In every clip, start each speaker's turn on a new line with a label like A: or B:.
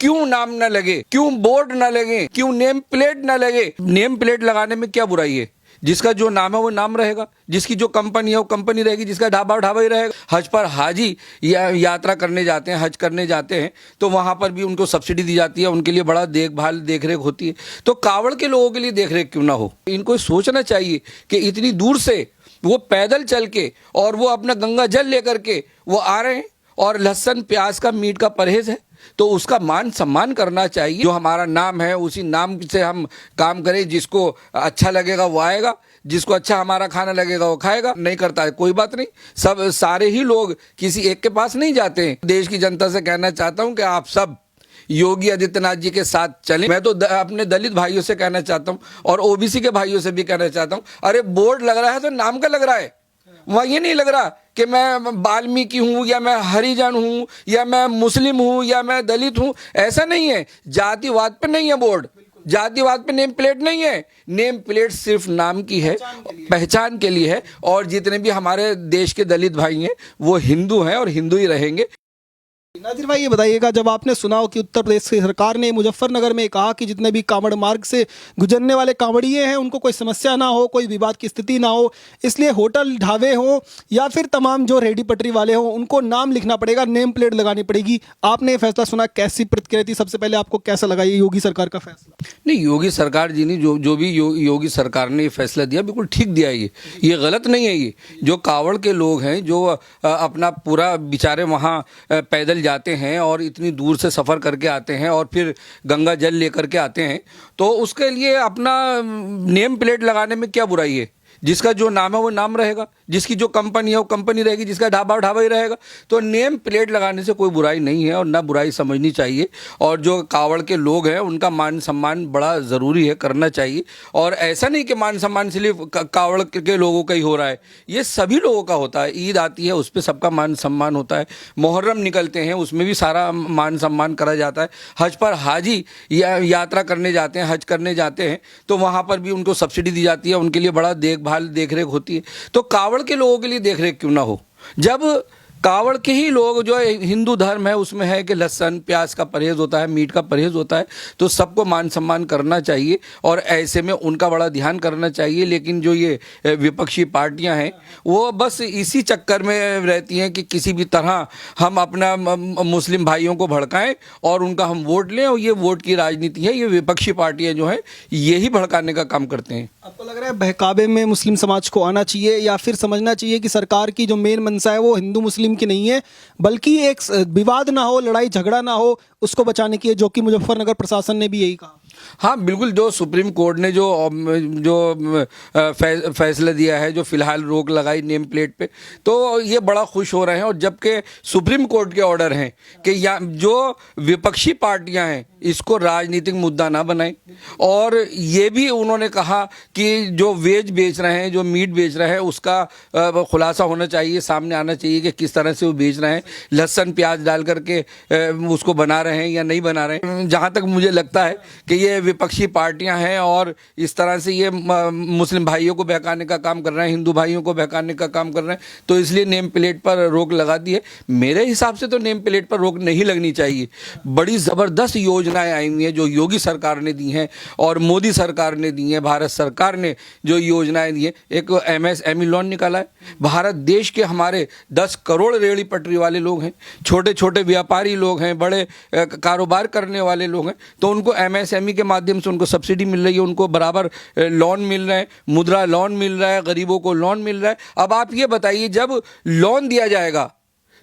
A: क्यों नाम न लगे, क्यों बोर्ड न लगे, क्यों नेम प्लेट न लगे। नेम प्लेट लगाने में क्या बुराई है? जिसका जो नाम है वो नाम रहेगा, जिसकी जो कंपनी है वो कंपनी रहेगी, जिसका ढाबा ढाबा ही रहेगा। हज पर हाजी यात्रा करने जाते हैं, हज करने जाते हैं, तो वहां पर भी उनको सब्सिडी दी जाती है, उनके लिए बड़ा देखभाल देखरेख होती है। तो कावड़ के लोगों के लिए देखरेख क्यों ना हो? इनको सोचना चाहिए कि इतनी दूर से वो पैदल चल के और वो अपना गंगा जल लेकर के वो आ रहे हैं, और लहसुन प्याज का मीट का परहेज है, तो उसका मान सम्मान करना चाहिए। जो हमारा नाम है उसी नाम से हम काम करें। जिसको अच्छा लगेगा वो आएगा, जिसको अच्छा हमारा खाना लगेगा वो खाएगा, नहीं करता है कोई बात नहीं। सब सारे ही लोग किसी एक के पास नहीं जाते हैं। देश की जनता से कहना चाहता हूं कि आप सब योगी आदित्यनाथ जी के साथ चलें। मैं तो अपने दलित भाइयों से कहना चाहता हूं और ओबीसी के भाइयों से भी कहना चाहता हूं, अरे बोर्ड लग रहा है तो नाम का लग रहा है, वहां ये नहीं लग रहा कि मैं वाल्मीकि हूं या मैं हरिजन हूं या मैं मुस्लिम हूं या मैं दलित हूं। ऐसा नहीं है, जातिवाद पे नहीं है बोर्ड, जातिवाद पे नेम प्लेट नहीं है। नेम प्लेट सिर्फ नाम की है, पहचान के लिए है। और जितने भी हमारे देश के दलित भाई हैं वो हिंदू हैं और हिंदू ही रहेंगे।
B: नाजिर भाई, ये बताइएगा, जब आपने सुना हो कि उत्तर प्रदेश की सरकार ने मुजफ्फरनगर में कहा कि जितने भी कांवड़ मार्ग से गुजरने वाले कांवड़िए हैं उनको कोई समस्या ना हो, कोई विवाद की स्थिति ना हो, इसलिए होटल ढाबे हों या फिर तमाम जो रेहड़ी पटरी वाले हों उनको नाम लिखना पड़ेगा, नेम प्लेट लगानी पड़ेगी, आपने ये फैसला सुना, कैसी प्रतिक्रिया थी? सबसे पहले आपको कैसा लगा ये योगी सरकार का फैसला?
A: नहीं, योगी सरकार जी ने जो भी योगी सरकार ने ये फैसला दिया बिल्कुल ठीक दिया। ये गलत नहीं है। ये जो कावड़ के लोग हैं जो अपना पूरा बेचारे वहाँ पैदल जाते हैं और इतनी दूर से सफ़र करके आते हैं और फिर गंगा जल लेकर के आते हैं, तो उसके लिए अपना नेम प्लेट लगाने में क्या बुराई है? जिसका जो नाम है वो नाम रहेगा, जिसकी जो कंपनी है वो कंपनी रहेगी, जिसका ढाबा ढाबा ही रहेगा। तो नेम प्लेट लगाने से कोई बुराई नहीं है और ना बुराई समझनी चाहिए। और जो कावड़ के लोग हैं उनका मान सम्मान बड़ा ज़रूरी है, करना चाहिए। और ऐसा नहीं कि मान सम्मान सिर्फ कावड़ के लोगों का ही हो रहा है, ये सभी लोगों का होता है। ईद आती है उस पर सबका मान सम्मान होता है, मुहर्रम निकलते हैं उसमें भी सारा मान सम्मान करा जाता है। हज पर हाजी यात्रा करने जाते हैं, हज करने जाते हैं, तो वहाँ पर भी उनको सब्सिडी दी जाती है, उनके लिए बड़ा देखभाल देखरेख होती है। तो कावड़ के लोगों के लिए देखरेख क्यों ना हो? जब कावड़ के ही लोग, जो हिंदू धर्म है उसमें है कि लहसुन प्याज का परहेज होता है, मीट का परहेज होता है, तो सबको मान सम्मान करना चाहिए और ऐसे में उनका बड़ा ध्यान करना चाहिए। लेकिन जो ये विपक्षी पार्टियां हैं वो बस इसी चक्कर में रहती हैं कि किसी भी तरह हम अपना मुस्लिम भाइयों को भड़काएं और उनका हम वोट लें, और ये वोट की राजनीति है। ये विपक्षी पार्टियां जो हैं यही भड़काने का काम करते हैं।
B: आपको लग रहा है बहकावे में मुस्लिम समाज को आना चाहिए, या फिर समझना चाहिए कि सरकार की जो मेन मंशा है वो हिंदू मुस्लिम की नहीं है, बल्कि एक विवाद ना हो, लड़ाई झगड़ा ना हो, उसको बचाने की है, जो कि मुजफ्फरनगर प्रशासन ने भी यही कहा?
A: हाँ बिल्कुल, जो सुप्रीम कोर्ट ने जो फैसला दिया है, जो फिलहाल रोक लगाई नेम प्लेट पे, तो ये बड़ा खुश हो रहे हैं। और जबकि सुप्रीम कोर्ट के ऑर्डर हैं कि जो विपक्षी पार्टियां हैं इसको राजनीतिक मुद्दा ना बनाएं। और ये भी उन्होंने कहा कि जो वेज बेच रहे हैं, जो मीट बेच रहे हैं, उसका खुलासा होना चाहिए, सामने आना चाहिए कि किस तरह से वो बेच रहे हैं, लहसुन प्याज डाल करके उसको बना रहे हैं या नहीं बना रहे हैं। जहाँ तक मुझे लगता है कि ये विपक्षी पार्टियां हैं और इस तरह से ये मुस्लिम भाइयों को बहकाने का काम कर रहे हैं, हिंदू भाइयों को बहकाने का काम कर रहे हैं, तो इसलिए नेम प्लेट पर रोक लगा दी है। मेरे हिसाब से तो नेम प्लेट पर रोक नहीं लगनी चाहिए। बड़ी ज़बरदस्त योजनाएं आई हुई हैं जो योगी सरकार ने दी हैं और मोदी सरकार ने दी हैं, भारत सरकार ने जो योजनाएं दी हैं। एक MSME लोन निकाला है। भारत देश के हमारे 10 करोड़ रेहड़ी पटरी वाले लोग हैं, छोटे छोटे व्यापारी लोग हैं, बड़े कारोबार करने वाले लोग हैं, तो उनको MSME के माध्यम से उनको सब्सिडी मिल रही है, उनको बराबर लोन मिल रहे हैं, मुद्रा लोन मिल रहा है, गरीबों को लोन मिल रहा है। अब आप ये बताइए, जब लोन दिया जाएगा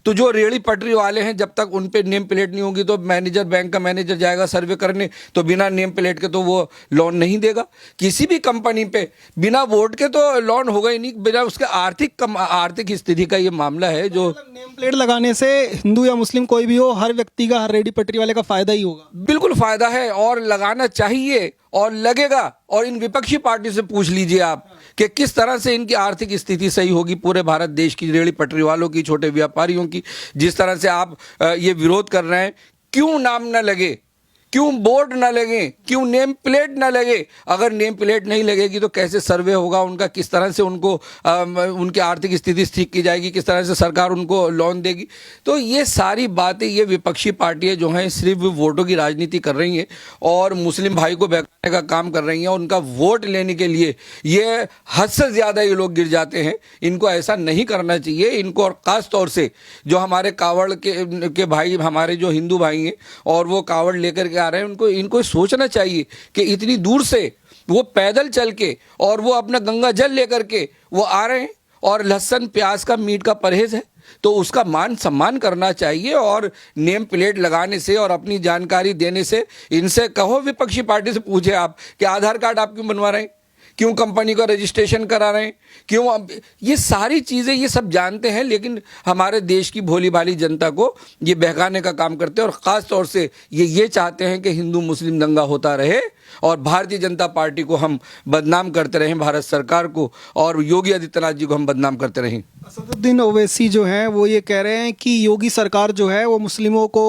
A: तो जो रेहड़ी पटरी वाले हैं, जब तक उन पे नेम प्लेट नहीं होगी तो मैनेजर, बैंक का मैनेजर जाएगा सर्वे करने, तो बिना नेम प्लेट के तो वो लोन नहीं देगा। किसी भी कंपनी पे बिना वोट के तो लोन होगा ही नहीं, बिना उसके आर्थिक स्थिति का ये मामला है। जो
B: नेम प्लेट लगाने से हिंदू या मुस्लिम कोई भी हो, हर व्यक्ति का, हर रेहड़ी पटरी वाले का फायदा ही होगा।
A: बिल्कुल फायदा है और लगाना चाहिए और लगेगा। और इन विपक्षी पार्टी से पूछ लीजिए आप कि किस तरह से इनकी आर्थिक स्थिति सही होगी, पूरे भारत देश की रेहड़ी पटरी वालों की, छोटे व्यापारियों की। जिस तरह से आप ये विरोध कर रहे हैं, क्यों नाम न लगे, क्यों बोर्ड ना लगे, क्यों नेम प्लेट ना लगे? अगर नेम प्लेट नहीं लगेगी तो कैसे सर्वे होगा उनका, किस तरह से उनको उनकी आर्थिक स्थिति ठीक की जाएगी, किस तरह से सरकार उनको लोन देगी? तो ये सारी बातें ये विपक्षी पार्टियां जो हैं सिर्फ वोटों की राजनीति कर रही हैं और मुस्लिम भाई को बहकाने का काम कर रही हैं। उनका वोट लेने के लिए ये हद से ज़्यादा ये लोग गिर जाते हैं। इनको ऐसा नहीं करना चाहिए इनको, और ख़ास तौर से जो हमारे कावड़ के भाई, हमारे जो हिंदू भाई हैं और वो कावड़ लेकर के आ रहे हैं, इनको सोचना चाहिए कि इतनी दूर से वो पैदल चल के और वो अपना गंगा जल लेकर के वो आ रहे हैं और लहसुन प्याज का मीट का परहेज है, तो उसका मान सम्मान करना चाहिए। और नेम प्लेट लगाने से और अपनी जानकारी देने से, इनसे कहो, विपक्षी पार्टी से पूछे आप कि आधार कार्ड आप क्यों बनवा रहे हैं, क्यों कंपनी का रजिस्ट्रेशन करा रहे हैं, क्यों? अब ये सारी चीज़ें ये सब जानते हैं, लेकिन हमारे देश की भोली भाली जनता को ये बहकाने का काम करते हैं। और ख़ास तौर से ये चाहते हैं कि हिंदू मुस्लिम दंगा होता रहे और भारतीय जनता पार्टी को हम बदनाम करते रहें, भारत सरकार को और योगी आदित्यनाथ जी को हम बदनाम करते रहें।
B: असदुद्दीन ओवैसी जो हैं वो ये कह रहे हैं कि योगी सरकार जो है वो मुस्लिमों को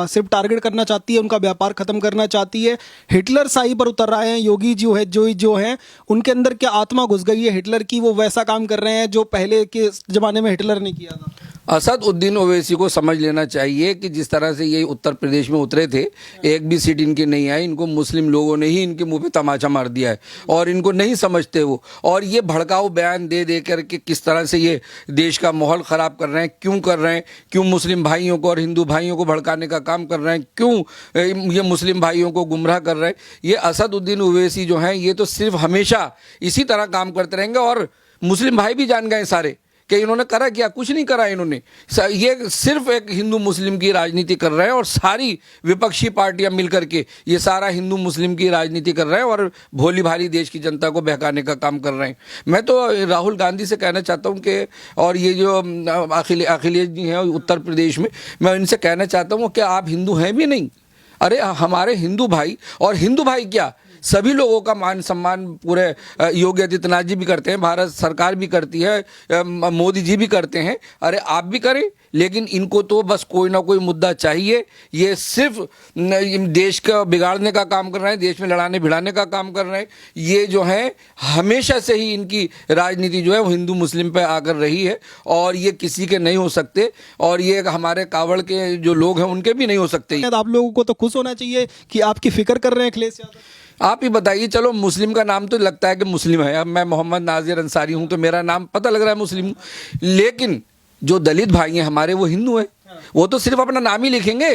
B: सिर्फ टारगेट करना चाहती है, उनका व्यापार खत्म करना चाहती है, हिटलर शाही पर उतर रहे हैं। योगी जो हैं उनके अंदर क्या आत्मा घुस गई है हिटलर की, वो वैसा काम कर रहे हैं जो पहले के ज़माने में हिटलर ने किया था।
A: असदुद्दीन ओवैसी को समझ लेना चाहिए कि जिस तरह से ये उत्तर प्रदेश में उतरे थे, एक भी सीट इनकी नहीं आई, इनको मुस्लिम लोगों ने ही इनके मुंह पे तमाचा मार दिया है और इनको नहीं समझते वो। और ये भड़काऊ बयान दे करके किस तरह से ये देश का माहौल ख़राब कर रहे हैं, क्यों कर रहे हैं, क्यों मुस्लिम भाइयों को और हिंदू भाइयों को भड़काने का काम कर रहे हैं, क्यों ये मुस्लिम भाइयों को गुमराह कर रहे हैं? ये असदुद्दीन ओवैसी जो हैं ये तो सिर्फ हमेशा इसी तरह काम करते रहेंगे। और मुस्लिम भाई भी जान गए सारे कि इन्होंने करा क्या, कुछ नहीं करा इन्होंने। ये सिर्फ एक हिंदू मुस्लिम की राजनीति कर रहे हैं और सारी विपक्षी पार्टियां मिलकर के ये सारा हिंदू मुस्लिम की राजनीति कर रहे हैं और भोली भाली देश की जनता को बहकाने का काम कर रहे हैं। मैं तो राहुल गांधी से कहना चाहता हूं कि, और ये जो अखिलेश जी हैं उत्तर प्रदेश में, मैं इनसे कहना चाहता हूँ कि आप हिंदू हैं भी नहीं। अरे हमारे हिंदू भाई, और हिंदू भाई क्या, सभी लोगों का मान सम्मान पूरे योगी आदित्यनाथ जी भी करते हैं, भारत सरकार भी करती है, मोदी जी भी करते हैं। अरे आप भी करें, लेकिन इनको तो बस कोई ना कोई मुद्दा चाहिए। ये सिर्फ देश का बिगाड़ने का काम कर रहे हैं, देश में लड़ाने भिड़ाने का काम कर रहे हैं। ये जो है हमेशा से ही इनकी राजनीति जो है वो हिंदू मुस्लिम पे आकर रही है और ये किसी के नहीं हो सकते, और ये हमारे कावड़ के जो लोग हैं उनके भी नहीं हो सकते।
B: आप लोगों को तो खुश होना चाहिए कि आपकी फिक्र कर रहे हैं अखिलेश यादव।
A: आप ही बताइए, चलो मुस्लिम का नाम तो लगता है कि मुस्लिम है, अब मैं मोहम्मद नाजिर अंसारी हूं तो मेरा नाम पता लग रहा है मुस्लिम हूं, लेकिन जो दलित भाई हैं हमारे वो हिंदू हैं। वो तो सिर्फ अपना नाम ही लिखेंगे,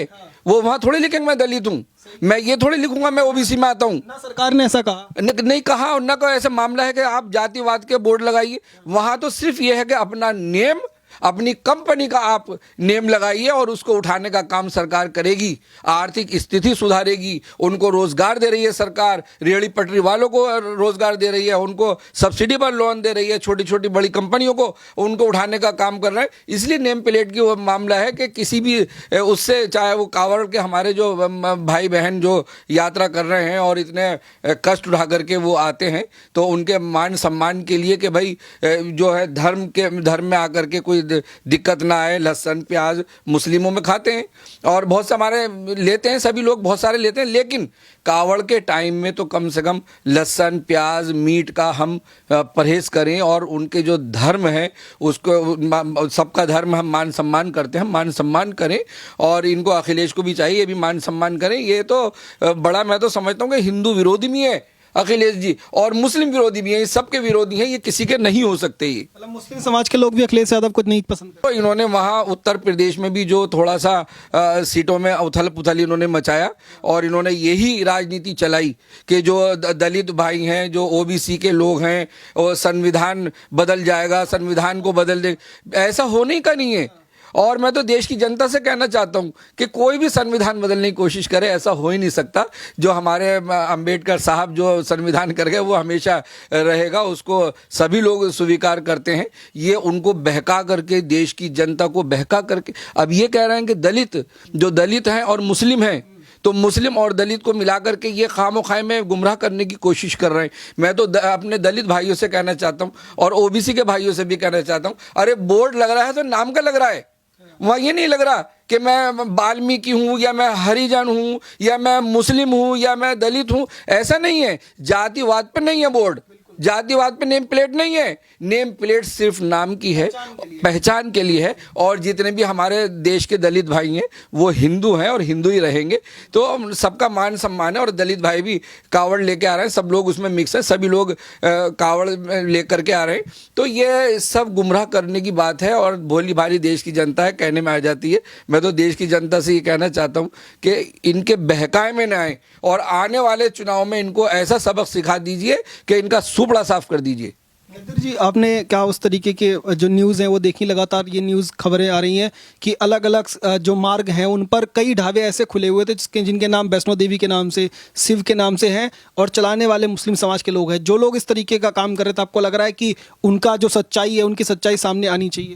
A: वो वहां थोड़ी लिखेंगे मैं दलित हूं, मैं ये थोड़ी लिखूंगा मैं ओबीसी में आता हूं।
B: ना सरकार ने ऐसा कहा,
A: नहीं कहा, और ना कोई ऐसा मामला है कि आप जातिवाद के बोर्ड लगाइए। वहां तो सिर्फ ये है कि अपना नेम, अपनी कंपनी का आप नेम लगाइए और उसको उठाने का काम सरकार करेगी, आर्थिक स्थिति सुधारेगी, उनको रोजगार दे रही है सरकार, रेहड़ी पटरी वालों को रोजगार दे रही है, उनको सब्सिडी पर लोन दे रही है, छोटी छोटी बड़ी कंपनियों को उनको उठाने का काम कर रहा है। इसलिए नेम प्लेट की वो मामला है कि किसी भी उससे, चाहे वो कांवड़ के हमारे जो भाई बहन जो यात्रा कर रहे हैं और इतने कष्ट उठा करके वो आते हैं, तो उनके मान सम्मान के लिए कि भाई जो है धर्म में आकर के कोई दिक्कत ना आए। लहसुन प्याज मुस्लिमों में खाते हैं और बहुत से हमारे लेते हैं, सभी लोग बहुत सारे लेते हैं, लेकिन कावड़ के टाइम में तो कम से कम लहसुन प्याज मीट का हम परहेज करें और उनके जो धर्म है उसको, सबका धर्म हम मान सम्मान करते हैं, हम मान सम्मान करें। और इनको अखिलेश को भी चाहिए ये भी मान सम्मान करें। ये तो बड़ा, मैं तो समझता हूँ कि हिंदू विरोधी भी है अखिलेश जी और मुस्लिम विरोधी भी हैं, ये सबके विरोधी हैं, ये किसी के नहीं हो सकते। ये
B: मतलब मुस्लिम समाज के लोग भी अखिलेश यादव को नहीं पसंद करते।
A: तो इन्होंने वहाँ उत्तर प्रदेश में भी जो थोड़ा सा सीटों में उथल पुथल इन्होंने मचाया और इन्होंने यही राजनीति चलाई कि जो दलित भाई हैं, जो ओबीसी के लोग हैं, और संविधान बदल जाएगा, संविधान को बदल दे, ऐसा होने का नहीं है। और मैं तो देश की जनता से कहना चाहता हूं कि कोई भी संविधान बदलने की कोशिश करे, ऐसा हो ही नहीं सकता। जो हमारे अंबेडकर साहब जो संविधान कर गए वो हमेशा रहेगा, उसको सभी लोग स्वीकार करते हैं। ये उनको बहका करके, देश की जनता को बहका करके, अब ये कह रहे हैं कि दलित, जो दलित हैं और मुस्लिम हैं, तो मुस्लिम और दलित को मिलाकर के ये खामोखाई में गुमराह करने की कोशिश कर रहे हैं। मैं तो अपने दलित भाइयों से कहना चाहता हूं और ओबीसी के भाइयों से भी कहना चाहता हूं, अरे बोर्ड लग रहा है तो नाम का लग रहा है, वहाँ ये नहीं लग रहा कि मैं वाल्मीकि हूँ या मैं हरिजन हूँ या मैं मुस्लिम हूँ या मैं दलित हूँ, ऐसा नहीं है। जातिवाद पे नहीं है बोर्ड, जातिवाद पे नेम प्लेट नहीं है। नेम प्लेट सिर्फ नाम की है, पहचान के लिए है। और जितने भी हमारे देश के दलित भाई हैं वो हिंदू हैं और हिंदू ही रहेंगे, तो सबका मान सम्मान है। और दलित भाई भी कावड़ लेके आ रहे हैं, सब लोग उसमें मिक्स है, सभी लोग कावड़ लेकर के आ रहे हैं। तो ये सब गुमराह करने की बात है और भोली भाली देश की जनता है, कहने में आ जाती है। मैं तो देश की जनता से ये कहना चाहता हूँ कि इनके बहकाए में न आए और आने वाले चुनाव में इनको ऐसा सबक सिखा दीजिए कि इनका सुपड़ा साफ कर दीजिए।
B: नज़ीर जी, आपने क्या उस तरीके के जो न्यूज़ हैं वो देखी, लगातार ये न्यूज़ खबरें आ रही हैं कि अलग अलग जो मार्ग हैं उन पर कई ढाबे ऐसे खुले हुए थे जिनके नाम वैष्णो देवी के नाम से, शिव के नाम से हैं और चलाने वाले मुस्लिम समाज के लोग हैं। जो लोग इस तरीके का काम कर रहे थे, आपको लग रहा है कि उनका जो सच्चाई है, उनकी सच्चाई सामने आनी चाहिए?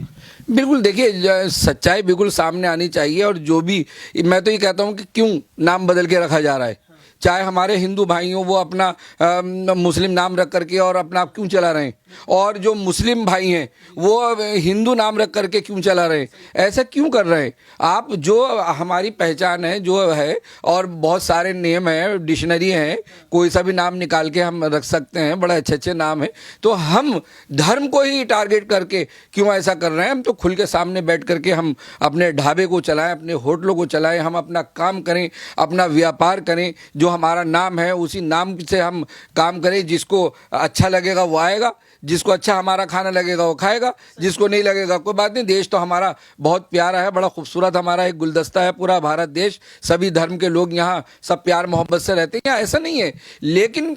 A: बिल्कुल, देखिए सच्चाई बिल्कुल सामने आनी चाहिए। और जो भी, मैं तो ये कहता हूँ कि क्यों नाम बदल के रखा जा रहा है। चाहे हमारे हिंदू भाई हों, वो अपना मुस्लिम नाम रख करके और अपना आप क्यों चला रहे हैं, और जो मुस्लिम भाई हैं वो हिंदू नाम रख करके क्यों चला रहे हैं, ऐसा क्यों कर रहे हैं आप? जो हमारी पहचान है जो है, और बहुत सारे नेम हैं, डिक्शनरी हैं, कोई सा भी नाम निकाल के हम रख सकते हैं, बड़े अच्छे अच्छे नाम हैं। तो हम धर्म को ही टारगेट करके क्यों ऐसा कर रहे हैं? हम तो खुल के सामने बैठ करके हम अपने ढाबे को चलाएं, अपने होटलों को चलाएं, हम अपना काम करें, अपना व्यापार करें। जो हमारा नाम है उसी नाम से हम काम करें। जिसको अच्छा लगेगा वो आएगा, जिसको अच्छा हमारा खाना लगेगा वो खाएगा, जिसको नहीं लगेगा कोई बात नहीं। देश तो हमारा बहुत प्यारा है, बड़ा खूबसूरत हमारा एक गुलदस्ता है पूरा भारत देश। सभी धर्म के लोग यहाँ सब प्यार मोहब्बत से रहते हैं, ऐसा नहीं है। लेकिन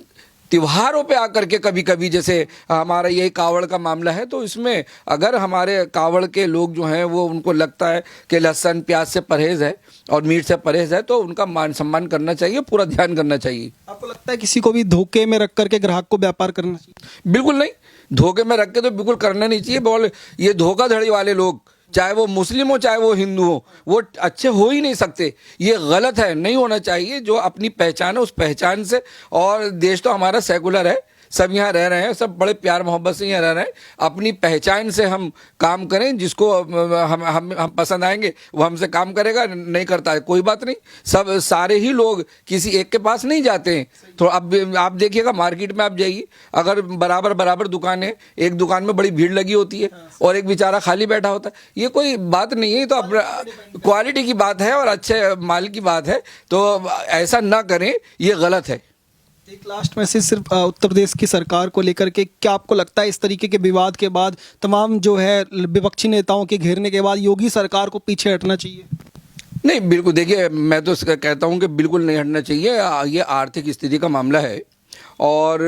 A: त्योहारों पे आकर के कभी कभी, जैसे हमारा यही कावड़ का मामला है, तो इसमें अगर हमारे कावड़ के लोग जो हैं वो, उनको लगता है कि लहसुन प्याज से परहेज है और मीट से परहेज है, तो उनका मान सम्मान करना चाहिए, पूरा ध्यान करना चाहिए।
B: आपको लगता है किसी को भी धोखे में रख करके ग्राहक को व्यापार करना चाहिए?
A: बिल्कुल नहीं, धोखे में रख के तो बिल्कुल करना नहीं चाहिए। बोल, ये धोखाधड़ी वाले लोग, चाहे वो मुस्लिम हो चाहे वो हिंदू हो, वो अच्छे हो ही नहीं सकते। ये गलत है, नहीं होना चाहिए। जो अपनी पहचान है उस पहचान से, और देश तो हमारा सेकुलर है, सब यहाँ रह रहे हैं, सब बड़े प्यार मोहब्बत से यहाँ रह रहे हैं। अपनी पहचान से हम काम करें, जिसको हम पसंद आएंगे वो हमसे काम करेगा, नहीं करता है कोई बात नहीं। सब सारे ही लोग किसी एक के पास नहीं जाते हैं। तो अब आप देखिएगा मार्केट में आप जाइए, अगर बराबर बराबर दुकान है, एक दुकान में बड़ी भीड़ लगी होती है और एक बेचारा खाली बैठा होता है, ये कोई बात नहीं है। तो अपना क्वालिटी की बात है और अच्छे माल की बात है, तो ऐसा ना करें, ये गलत है।
B: एक लास्ट मैसेज सिर्फ उत्तर प्रदेश की सरकार को लेकर के, क्या आपको लगता है इस तरीके के विवाद के बाद, तमाम जो है विपक्षी नेताओं के घेरने के बाद, योगी सरकार को पीछे हटना चाहिए?
A: नहीं, बिल्कुल, देखिए मैं तो कहता हूँ कि बिल्कुल नहीं हटना चाहिए। ये आर्थिक स्थिति का मामला है, और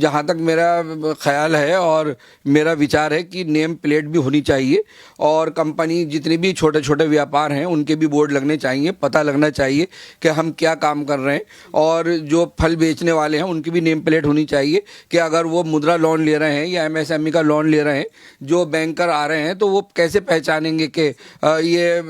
A: जहाँ तक मेरा ख्याल है और मेरा विचार है कि नेम प्लेट भी होनी चाहिए, और कंपनी जितने भी छोटे छोटे व्यापार हैं उनके भी बोर्ड लगने चाहिए, पता लगना चाहिए कि हम क्या काम कर रहे हैं। और जो फल बेचने वाले हैं उनकी भी नेम प्लेट होनी चाहिए कि अगर वो मुद्रा लोन ले रहे हैं या एमएसएमई का लोन ले रहे हैं, जो बैंकर आ रहे हैं, तो वो कैसे पहचानेंगे कि ये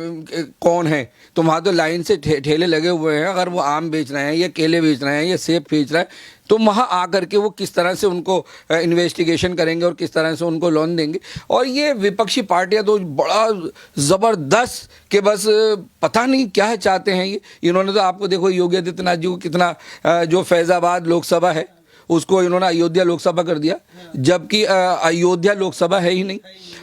A: कौन है? तो वहाँ तो लाइन से ठेले लगे हुए हैं, अगर वो आम बेच रहे हैं या केले बेच रहे हैं या सेब बेच रहे हैं, तो वहाँ आकर के वो किस तरह से उनको इन्वेस्टिगेशन करेंगे और किस तरह से उनको लोन देंगे। और ये विपक्षी पार्टियां तो बड़ा ज़बरदस्त कि बस पता नहीं क्या चाहते हैं ये। इन्होंने तो आपको देखो योगी आदित्यनाथ जी को कितना, जो फैज़ाबाद लोकसभा है उसको इन्होंने अयोध्या लोकसभा कर दिया, जबकि अयोध्या लोकसभा है ही नहीं।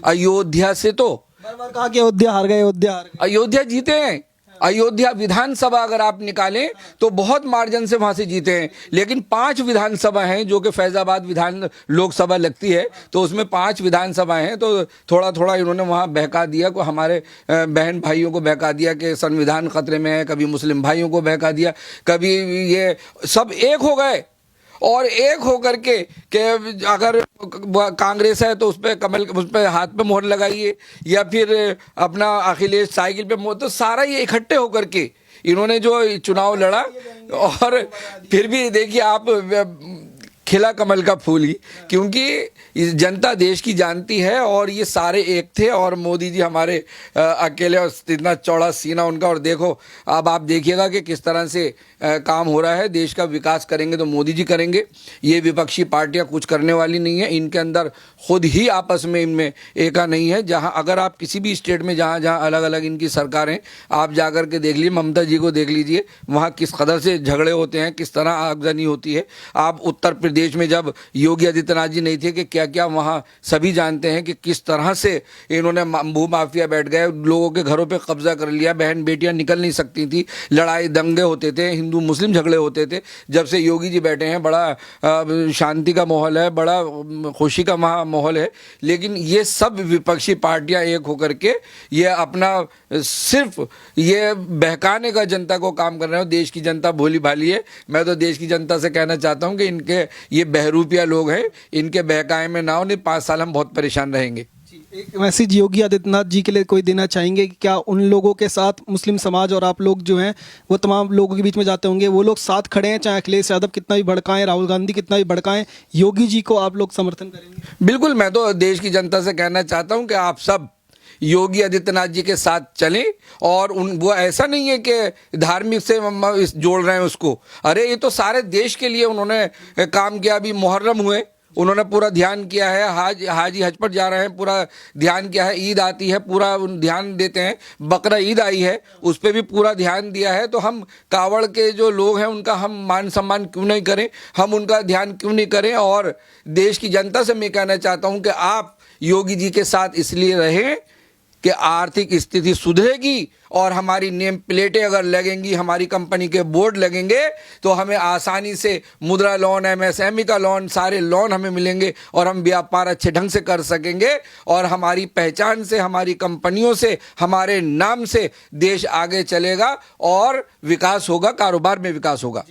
A: अयोध्या से तो
B: बार-बार कहा कि अयोध्या हार गए, अयोध्या हार गए।
A: अयोध्या जीते हैं। अयोध्या विधानसभा अगर आप निकालें तो बहुत मार्जिन से वहां से जीते हैं, लेकिन 5 विधानसभा हैं जो कि फैजाबाद विधान लोकसभा लगती है, तो उसमें 5 विधानसभा हैं। तो थोड़ा थोड़ा इन्होंने वहां बहका दिया, को हमारे बहन भाइयों को बहका दिया कि संविधान खतरे में है, कभी मुस्लिम भाइयों को बहका दिया, कभी ये सब एक हो गए। और एक होकर के कि अगर कांग्रेस है तो उस पर कमल, उस पर हाथ पे मोहर लगाइए, या फिर अपना अखिलेश साइकिल पे मोहर, तो सारा ये इकट्ठे होकर के इन्होंने जो चुनाव लड़ा। और फिर भी देखिए आप, खिला कमल का फूल ही, क्योंकि जनता देश की जानती है और ये सारे एक थे। और मोदी जी हमारे अकेले, और इतना चौड़ा सीना उनका, और देखो अब आप देखिएगा कि किस तरह से काम हो रहा है। देश का विकास करेंगे तो मोदी जी करेंगे, ये विपक्षी पार्टियां कुछ करने वाली नहीं है। इनके अंदर खुद ही आपस में इनमें एका नहीं है। जहां अगर आप किसी भी स्टेट में जहां जहां अलग अलग इनकी सरकारें, आप जाकर के देख लीजिए, ममता जी को देख लीजिए, वहां किस कदर से झगड़े होते हैं, किस तरह आगजनी होती है। आप उत्तर प्रदेश में जब योगी आदित्यनाथ जी नहीं थे कि क्या क्या वहाँ सभी जानते हैं कि किस तरह से इन्होंने भूमाफिया बैठ गए, लोगों के घरों पे कब्जा कर लिया, बहन बेटियां निकल नहीं सकती थी, लड़ाई दंगे होते थे, हिंदू मुस्लिम झगड़े होते थे। जब से योगी जी बैठे हैं बड़ा शांति का माहौल है, बड़ा खुशी का माहौल है। लेकिन ये सब विपक्षी पार्टियां एक होकर के ये अपना सिर्फ ये बहकाने का जनता को काम कर रहे हो। देश की जनता भोली भाली है। मैं तो देश की जनता से कहना चाहता हूं कि इनके ये बहरूपिया लोग हैं, इनके बहकाए में ना हो, नहीं 5 साल हम बहुत परेशान रहेंगे।
B: एक मैसेज योगी आदित्यनाथ जी के लिए कोई देना चाहेंगे कि क्या उन लोगों के साथ मुस्लिम समाज और आप लोग जो हैं वो तमाम लोगों के बीच में जाते होंगे, वो लोग साथ खड़े हैं, चाहे अखिलेश यादव कितना भी भड़काएं, राहुल गांधी कितना भी भड़काएं, योगी जी को आप लोग समर्थन करेंगे? बिल्कुल,
A: मैं तो देश की जनता से कहना चाहता हूं कि आप सब योगी आदित्यनाथ जी के साथ चलें। और वो ऐसा नहीं है कि धार्मिक से जोड़ रहे हैं उसको। अरे ये तो सारे देश के लिए उन्होंने काम किया। अभी मुहर्रम हुए, उन्होंने पूरा ध्यान किया है। हाजी हज पर जा रहे हैं, पूरा ध्यान किया है। ईद आती है, पूरा ध्यान देते हैं। बकरा ईद आई है, उस पर भी पूरा ध्यान दिया है। तो हम कावड़ के जो लोग हैं उनका हम मान सम्मान क्यों नहीं करें, हम उनका ध्यान क्यों नहीं करें। और देश की जनता से मैं कहना चाहता हूं कि आप योगी जी के साथ इसलिए रहें कि आर्थिक स्थिति सुधरेगी और हमारी नेम प्लेटें अगर लगेंगी, हमारी कंपनी के बोर्ड लगेंगे, तो हमें आसानी से मुद्रा लोन, एमएसएमई का लोन, सारे लोन हमें मिलेंगे और हम व्यापार अच्छे ढंग से कर सकेंगे। और हमारी पहचान से, हमारी कंपनियों से, हमारे नाम से देश आगे चलेगा और विकास होगा, कारोबार में विकास होगा।